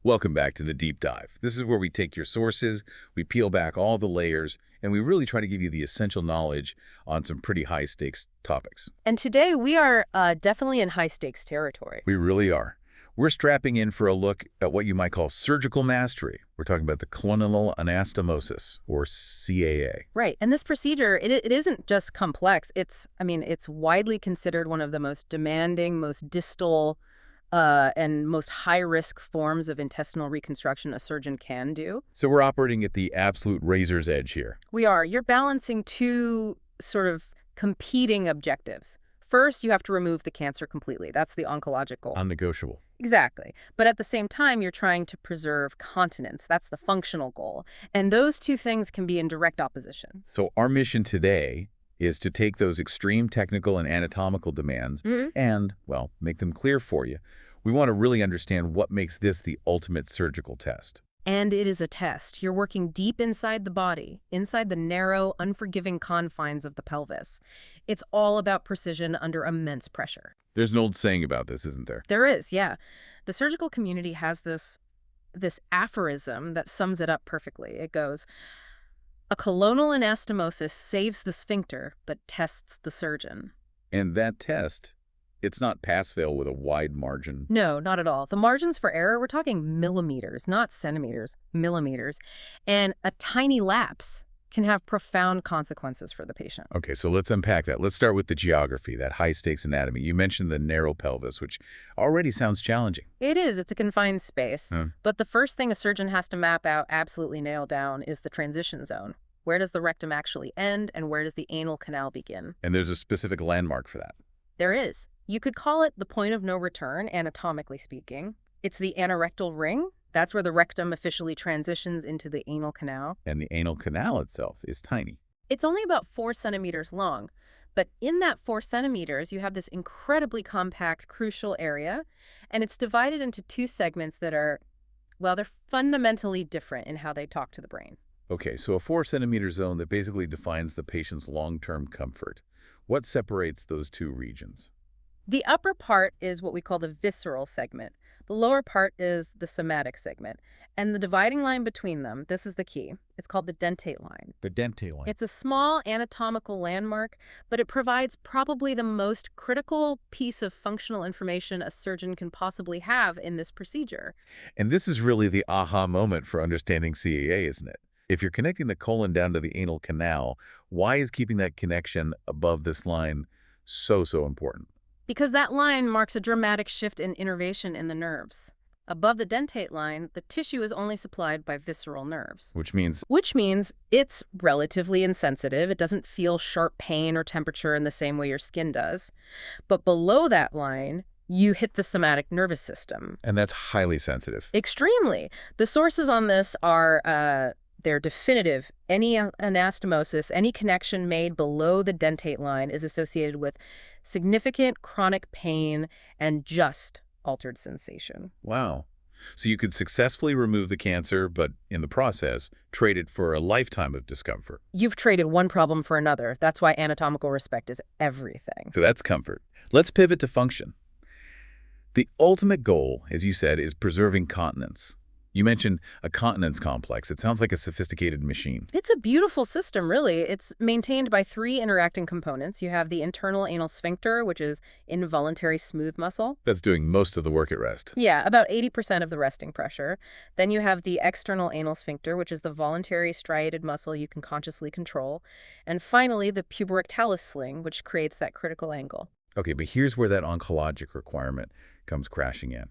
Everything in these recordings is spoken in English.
Welcome back to the Deep Dive. This is where we take your sources, we peel back all the layers, and we really try to give you the essential knowledge on some pretty high-stakes topics. And today we are definitely in high-stakes territory. We really are. We're strapping in for a look at what you might call surgical mastery. We're talking about the ColoAnal anastomosis, or CAA. Right. And this procedure, it isn't just complex. It's widely considered one of the most demanding, most distal, and most high-risk forms of intestinal reconstruction a surgeon can do. So we're operating at the absolute razor's edge here. We are. You're balancing two sort of competing objectives. First, you have to remove the cancer completely. That's the oncologic goal. Unnegotiable. Exactly. But at the same time, you're trying to preserve continence. That's the functional goal. And those two things can be in direct opposition. So our mission today is to take those extreme technical and anatomical demands and, well, make them clear for you. We want to really understand what makes this the ultimate surgical test. And it is a test. You're working deep inside the body, inside the narrow, unforgiving confines of the pelvis. It's all about precision under immense pressure. There's an old saying about this, isn't there? There is, yeah. The surgical community has this aphorism that sums it up perfectly. It goes, "A colonal anastomosis saves the sphincter, but tests the surgeon." And that test, it's not pass-fail with a wide margin. No, not at all. The margins for error, we're talking millimeters, not centimeters, millimeters. And a tiny lapse can have profound consequences for the patient. Okay, so let's unpack that. Let's start with the geography, that high-stakes anatomy. You mentioned the narrow pelvis, which already sounds challenging. It is. It's a confined space. But the first thing a surgeon has to map out, absolutely nail down, is the transition zone. Where does the rectum actually end, and where does the anal canal begin? And there's a specific landmark for that. There is. You could call it the point of no return, anatomically speaking. It's the anorectal ring. That's where the rectum officially transitions into the anal canal. And the anal canal itself is tiny. It's only about 4 centimeters long. But in that 4 centimeters, you have this incredibly compact, crucial area. And it's divided into 2 segments that are, well, they're fundamentally different in how they talk to the brain. Okay, so a 4-centimeter zone that basically defines the patient's long-term comfort. What separates those two regions? The upper part is what we call the visceral segment. The lower part is the somatic segment. And the dividing line between them, this is the key. It's called the dentate line. The dentate line. It's a small anatomical landmark, but it provides probably the most critical piece of functional information a surgeon can possibly have in this procedure. And this is really the aha moment for understanding CAA, isn't it? If you're connecting the colon down to the anal canal, why is keeping that connection above this line so important? Because that line marks a dramatic shift in innervation in the nerves. Above the dentate line, the tissue is only supplied by visceral nerves. Which means it's relatively insensitive. It doesn't feel sharp pain or temperature in the same way your skin does. But below that line, you hit the somatic nervous system. And that's highly sensitive. Extremely. The sources on this are they're definitive. Any anastomosis, any connection made below the dentate line is associated with significant chronic pain and just altered sensation. Wow. So you could successfully remove the cancer, but in the process, trade it for a lifetime of discomfort. You've traded one problem for another. That's why anatomical respect is everything. So that's comfort. Let's pivot to function. The ultimate goal, as you said, is preserving continence. You mentioned a continence complex. It sounds like a sophisticated machine. It's a beautiful system, really. It's maintained by 3 interacting components. You have the internal anal sphincter, which is involuntary smooth muscle. That's doing most of the work at rest. Yeah, about 80% of the resting pressure. Then you have the external anal sphincter, which is the voluntary striated muscle you can consciously control. And finally, the puborectalis sling, which creates that critical angle. Okay, but here's where that oncologic requirement comes crashing in.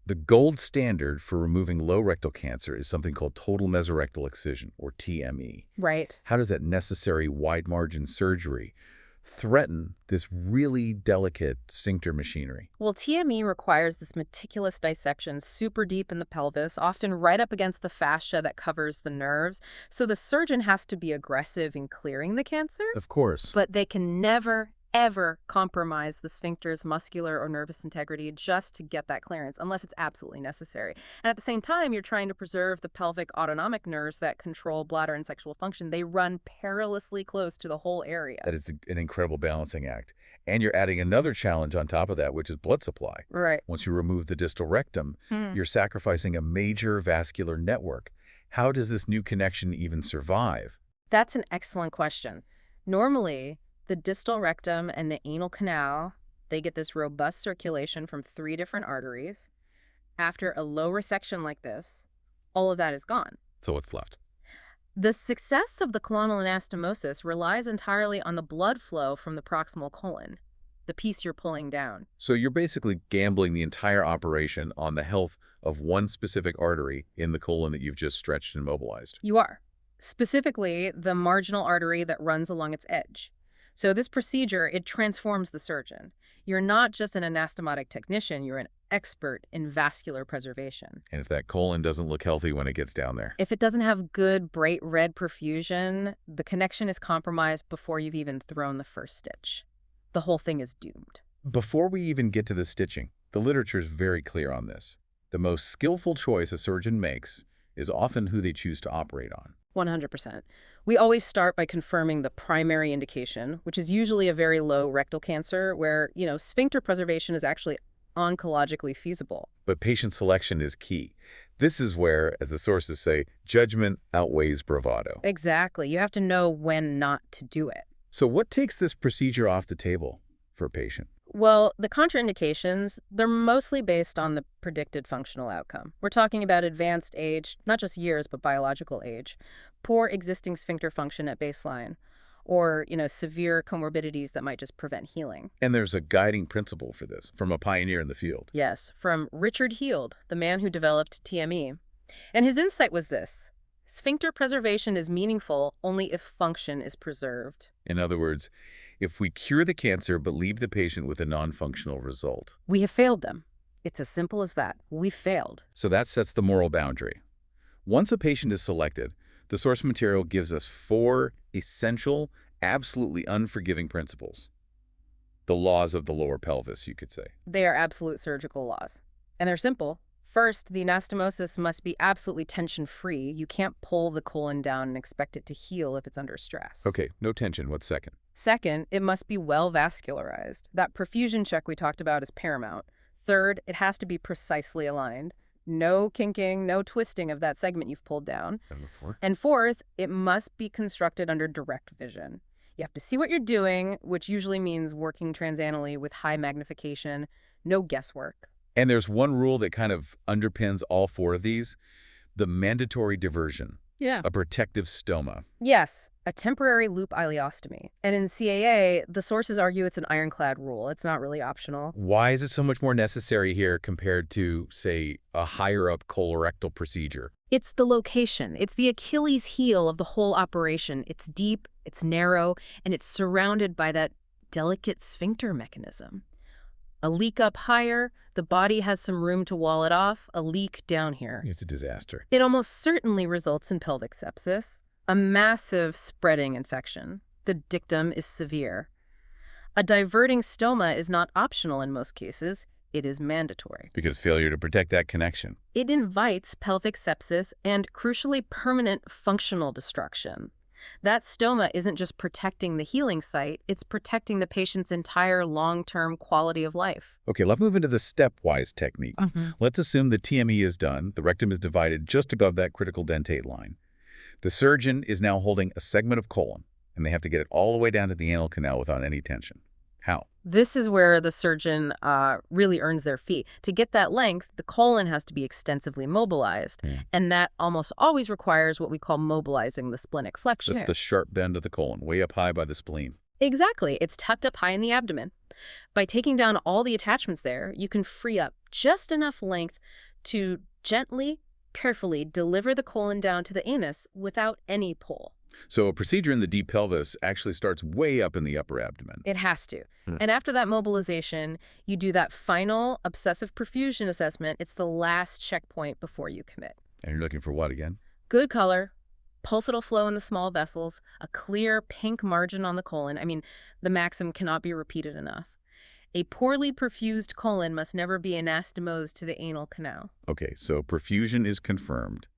The gold standard for removing low rectal cancer is something called total mesorectal excision, or TME. Right. How does that necessary wide-margin surgery threaten this really delicate sphincter machinery? Well, TME requires this meticulous dissection super deep in the pelvis, often right up against the fascia that covers the nerves. So the surgeon has to be aggressive in clearing the cancer. Of course. But they can never, ever compromise the sphincter's muscular or nervous integrity just to get that clearance, unless it's absolutely necessary. And at the same time, you're trying to preserve the pelvic autonomic nerves that control bladder and sexual function. They run perilously close to the whole area. That is an incredible balancing act. And you're adding another challenge on top of that, which is blood supply. Right. Once you remove the distal rectum, you're sacrificing a major vascular network. How does this new connection even survive? That's an excellent question. Normally, the distal rectum and the anal canal, they get this robust circulation from 3 different arteries. After a low resection like this, all of that is gone. So what's left? The success of the colonal anastomosis relies entirely on the blood flow from the proximal colon, the piece you're pulling down. So you're basically gambling the entire operation on the health of one specific artery in the colon that you've just stretched and mobilized. You are. Specifically, the marginal artery that runs along its edge. So this procedure, it transforms the surgeon. You're not just an anastomotic technician, you're an expert in vascular preservation. And if that colon doesn't look healthy when it gets down there? If it doesn't have good, bright red perfusion, the connection is compromised before you've even thrown the first stitch. The whole thing is doomed. Before we even get to the stitching, the literature is very clear on this. The most skillful choice a surgeon makes is often who they choose to operate on. 100%. We always start by confirming the primary indication, which is usually a very low rectal cancer where, sphincter preservation is actually oncologically feasible. But patient selection is key. This is where, as the sources say, judgment outweighs bravado. Exactly. You have to know when not to do it. So what takes this procedure off the table for a patient? Well, the contraindications, they're mostly based on the predicted functional outcome. We're talking about advanced age, not just years, but biological age, poor existing sphincter function at baseline, or, severe comorbidities that might just prevent healing. And there's a guiding principle for this from a pioneer in the field. Yes, from Richard Heald, the man who developed TME. And his insight was this: sphincter preservation is meaningful only if function is preserved. In other words, if we cure the cancer but leave the patient with a non-functional result, we have failed them. It's as simple as that. We failed. So that sets the moral boundary. Once a patient is selected, the source material gives us 4 essential, absolutely unforgiving principles. The laws of the lower pelvis, you could say. They are absolute surgical laws. And they're simple. First, the anastomosis must be absolutely tension-free. You can't pull the colon down and expect it to heal if it's under stress. Okay, no tension. What's second? Second, it must be well vascularized. That perfusion check we talked about is paramount. Third, it has to be precisely aligned. No kinking, no twisting of that segment you've pulled down. And fourth, it must be constructed under direct vision. You have to see what you're doing, which usually means working transanally with high magnification, no guesswork. And there's one rule that kind of underpins all 4 of these: the mandatory diversion. Yeah. A protective stoma. Yes, a temporary loop ileostomy. And in CAA, the sources argue it's an ironclad rule. It's not really optional. Why is it so much more necessary here compared to, say, a higher-up colorectal procedure? It's the location. It's the Achilles heel of the whole operation. It's deep, it's narrow, and it's surrounded by that delicate sphincter mechanism. A leak up higher, the body has some room to wall it off. A leak down here, It's a disaster. it almost certainly results in pelvic sepsis, a massive spreading infection. The dictum is severe. A diverting stoma is not optional in most cases. It is mandatory. Because failure to protect that connection. It invites pelvic sepsis and, crucially, permanent functional destruction. That stoma isn't just protecting the healing site, it's protecting the patient's entire long-term quality of life. Okay, let's move into the stepwise technique. Let's assume the TME is done, the rectum is divided just above that critical dentate line. The surgeon is now holding a segment of colon, and they have to get it all the way down to the anal canal without any tension. How? This is where the surgeon really earns their fee. To get that length, the colon has to be extensively mobilized, and that almost always requires what we call mobilizing the splenic flexion. That's the sharp bend of the colon, way up high by the spleen. Exactly. It's tucked up high in the abdomen. By taking down all the attachments there, you can free up just enough length to gently, carefully deliver the colon down to the anus without any pull. So a procedure in the deep pelvis actually starts way up in the upper abdomen. It has to. And after that mobilization, you do that final obsessive perfusion assessment. It's the last checkpoint before you commit. And you're looking for what again? Good color, Pulsatile flow in the small vessels, a clear pink margin on the colon. I mean, the maxim cannot be repeated enough. A poorly perfused colon must never be anastomosed to the anal canal. Okay, so perfusion is confirmed.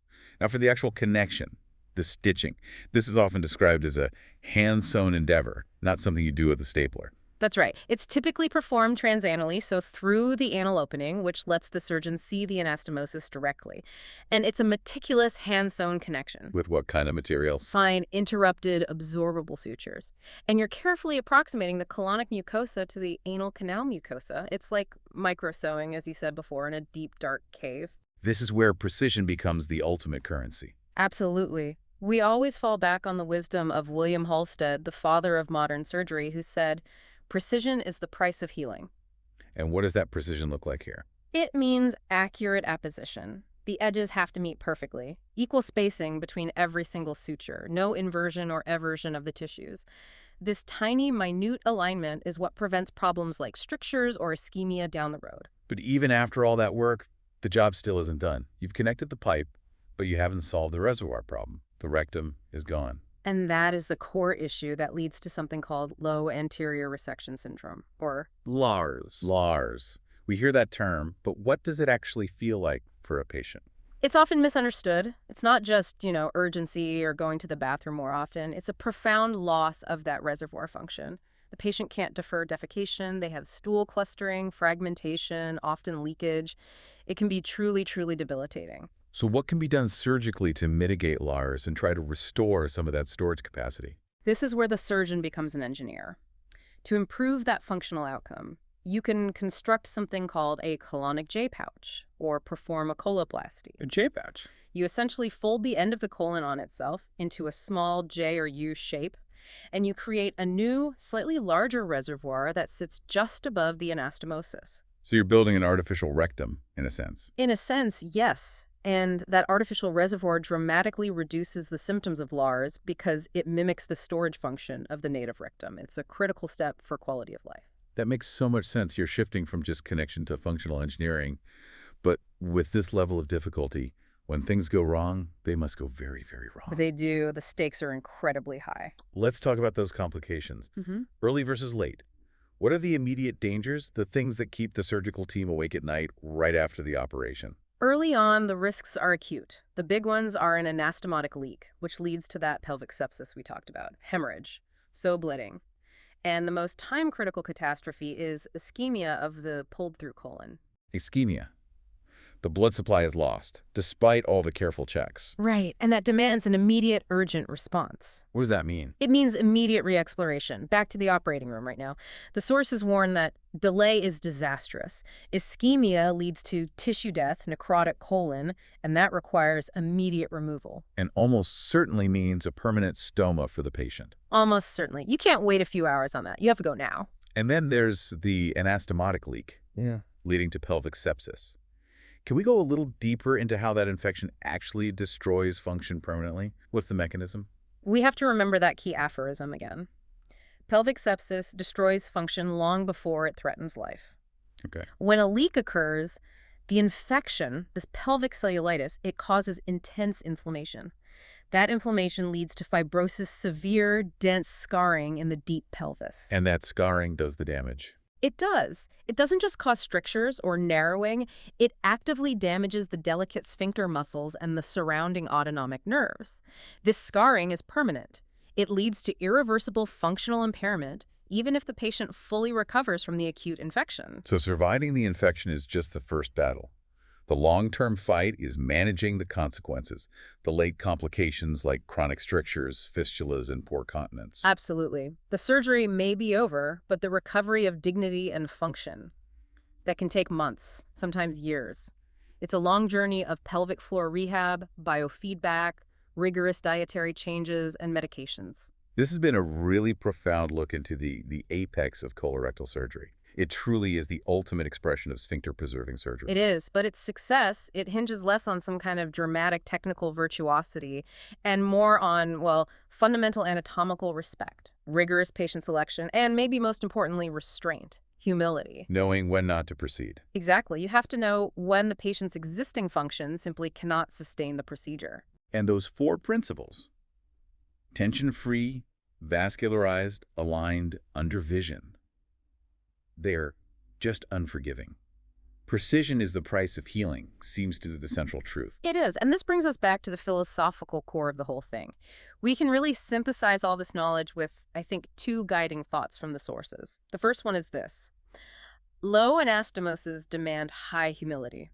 Now for the actual connection, the stitching. This is often described as a hand-sewn endeavor, not something you do with a stapler. That's right. It's typically performed transanally, so through the anal opening, which lets the surgeon see the anastomosis directly. And it's a meticulous hand-sewn connection. With what kind of materials? Fine, interrupted, absorbable sutures. And you're carefully approximating the colonic mucosa to the anal canal mucosa. It's like micro-sewing, as you said before, in a deep, dark cave. This is where precision becomes the ultimate currency. Absolutely. We always fall back on the wisdom of William Halsted, the father of modern surgery, who said, "Precision is the price of healing." And what does that precision look like here? It means accurate apposition. The edges have to meet perfectly. Equal spacing between every single suture. No inversion or eversion of the tissues. This tiny, minute alignment is what prevents problems like strictures or ischemia down the road. But even after all that work, the job still isn't done. You've connected the pipe, but you haven't solved the reservoir problem. The rectum is gone. And that is the core issue that leads to something called low anterior resection syndrome, or LARS. LARS. We hear that term, but what does it actually feel like for a patient? it's often misunderstood. It's not just, urgency or going to the bathroom more often. It's a profound loss of that reservoir function. The patient can't defer defecation. They have stool clustering, fragmentation, often leakage. It can be truly, truly debilitating. So what can be done surgically to mitigate LARS and try to restore some of that storage capacity? This is where the surgeon becomes an engineer. To improve that functional outcome, you can construct something called a colonic J-pouch or perform a coloplasty. A J-pouch? You essentially fold the end of the colon on itself into a small J or U shape, and you create a new, slightly larger reservoir that sits just above the anastomosis. So you're building an artificial rectum, in a sense. In a sense, yes. And that artificial reservoir dramatically reduces the symptoms of LARS because it mimics the storage function of the native rectum. It's a critical step for quality of life. That makes so much sense. You're shifting from just connection to functional engineering. But with this level of difficulty, when things go wrong, they must go very, very wrong. They do. The stakes are incredibly high. Let's talk about those complications. Early versus late. What are the immediate dangers, the things that keep the surgical team awake at night right after the operation? Early on, the risks are acute. The big ones are an anastomotic leak, which leads to that pelvic sepsis we talked about, hemorrhage, so bleeding. And the most time-critical catastrophe is ischemia of the pulled-through colon. Ischemia. The blood supply is lost, despite all the careful checks. Right, and that demands an immediate, urgent response. What does that mean? It means immediate re-exploration. Back to the operating room right now. The sources warn that delay is disastrous. Ischemia leads to tissue death, necrotic colon, and that requires immediate removal. And almost certainly means a permanent stoma for the patient. Almost certainly. You can't wait a few hours on that. You have to go now. And then there's the anastomotic leak, leading to pelvic sepsis. Can we go a little deeper into how that infection actually destroys function permanently? What's the mechanism? We have to remember that key aphorism again. Pelvic sepsis destroys function long before it threatens life. Okay. When a leak occurs, the infection, this pelvic cellulitis, it causes intense inflammation. That inflammation leads to fibrosis, severe, dense scarring in the deep pelvis. And that scarring does the damage. It does. It doesn't just cause strictures or narrowing. It actively damages the delicate sphincter muscles and the surrounding autonomic nerves. This scarring is permanent. It leads to irreversible functional impairment, even if the patient fully recovers from the acute infection. So surviving the infection is just the first battle. The long-term fight is managing the consequences, the late complications like chronic strictures, fistulas, and poor continence. Absolutely. The surgery may be over, but the recovery of dignity and function, that can take months, sometimes years. It's a long journey of pelvic floor rehab, biofeedback, rigorous dietary changes, and medications. This has been a really profound look into the apex of colorectal surgery. It truly is the ultimate expression of sphincter-preserving surgery. It is, but its success, it hinges less on some kind of dramatic technical virtuosity and more on, well, fundamental anatomical respect, rigorous patient selection, and maybe most importantly, restraint, humility. Knowing when not to proceed. Exactly. You have to know when the patient's existing function simply cannot sustain the procedure. And those four principles, Tension-free, vascularized, aligned, under vision. They're just unforgiving. Precision is the price of healing, seems to be the central truth. It is, and this brings us back to the philosophical core of the whole thing. We can really synthesize all this knowledge with, I think, two guiding thoughts from the sources. The first one is this. Low anastomoses demand high humility.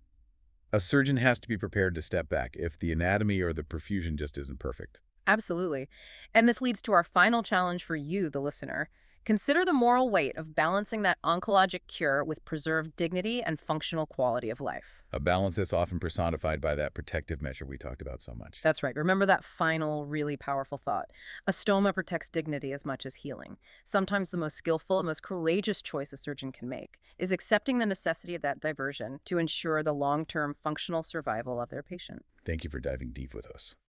A surgeon has to be prepared to step back if the anatomy or the perfusion just isn't perfect. Absolutely. And this leads to our final challenge for you, the listener. Consider the moral weight of balancing that oncologic cure with preserved dignity and functional quality of life. A balance that's often personified by that protective measure we talked about so much. That's right. Remember that final, really powerful thought. A stoma protects dignity as much as healing. Sometimes the most skillful and most courageous choice a surgeon can make is accepting the necessity of that diversion to ensure the long-term functional survival of their patient. Thank you for diving deep with us.